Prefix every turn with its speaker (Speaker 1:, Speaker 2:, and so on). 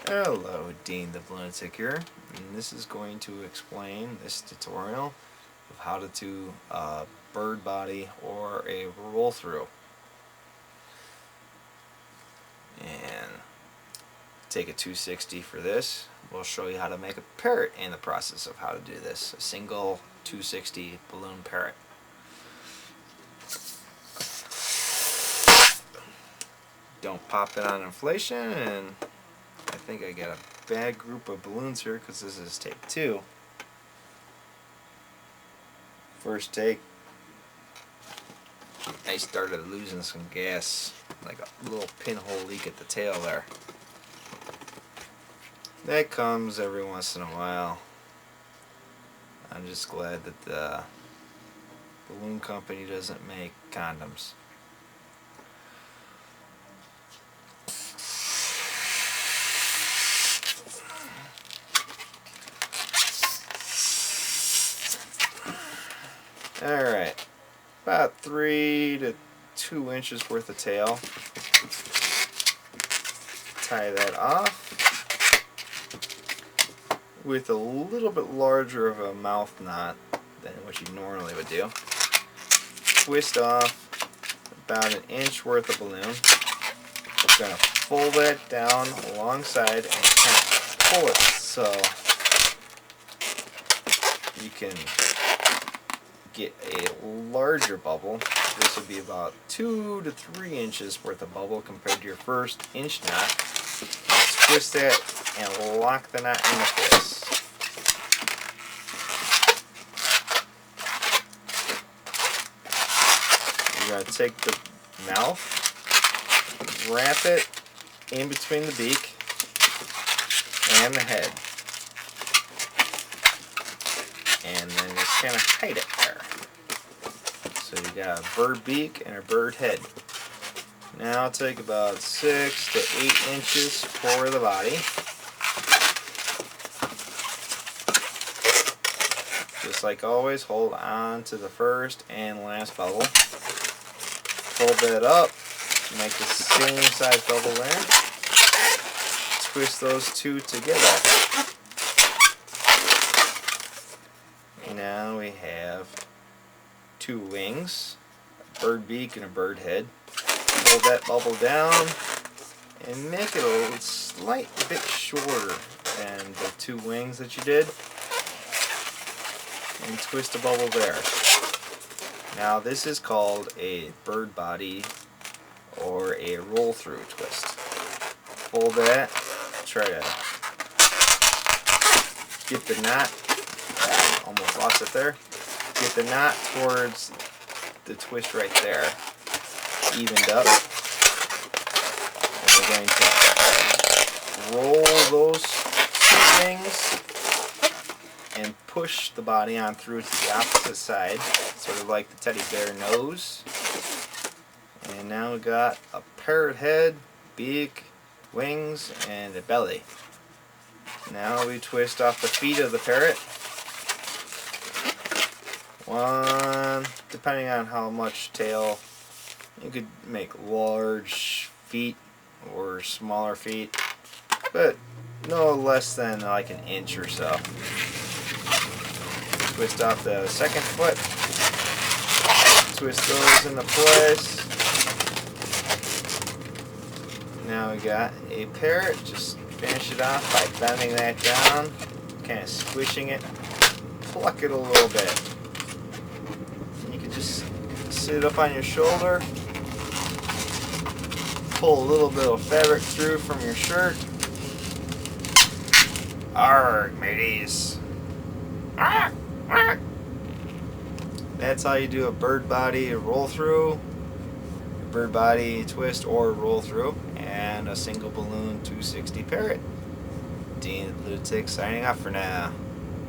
Speaker 1: Hello, Dean the Lunatic here, and this is going to explain this tutorial of how to do a bird body or a roll through. And take a 260 for this. We'll show you how to make a parrot in the process of how to do this. A single 260 balloon parrot. Don't pop it on inflation, and I think I got a bad group of balloons here because this is take 2. First take, I started losing some gas, like a little pinhole leak at the tail there. That comes every once in a while. I'm just glad that the balloon company doesn't make condoms. Alright, about 3 to 2 inches worth of tail. Tie that off with a little bit larger of a mouth knot than what you normally would do. Twist off about 1 inch worth of balloon. We're going to fold that down alongside and kind of pull it so you can get a larger bubble. This would be about 2 to 3 inches worth of bubble compared to your first inch knot. Let's twist that and lock the knot into place. You're going to take the mouth, wrap it in between the beak and the head, and then just kind of hide it there. So you got a bird beak and a bird head. Now I'll take about 6 to 8 inches for the body. Just like always, hold on to the first and last bubble. Fold that up, make the same size bubble there. Twist those two together. Now we have 2 wings, a bird beak and a bird head. Hold that bubble down and make it a slight bit shorter than the 2 wings that you did, and twist a bubble there. Now this is called a bird body or a roll through twist. Fold that, try to get the knot, almost lost it there, get the knot towards the twist right there, evened up, and we're going to roll those 2 wings and push the body on through to the opposite side, sort of like the teddy bear nose. And now we got a parrot head, beak, wings, and a belly. Now we twist off the feet of the parrot. One, depending on how much tail, you could make large feet or smaller feet, but no less than like 1 inch or so. Twist off the second foot, twist those into place. Now we got a parrot. Just finish it off by bending that down, kind of squishing it, pluck it a little bit. You can just sit it up on your shoulder, pull a little bit of fabric through from your shirt. Arrgh, mateys. Arrgh, arrgh. That's how you do a bird body roll through, a bird body twist or roll through, and a single balloon 260 parrot. Dean the Lunatic signing off for now.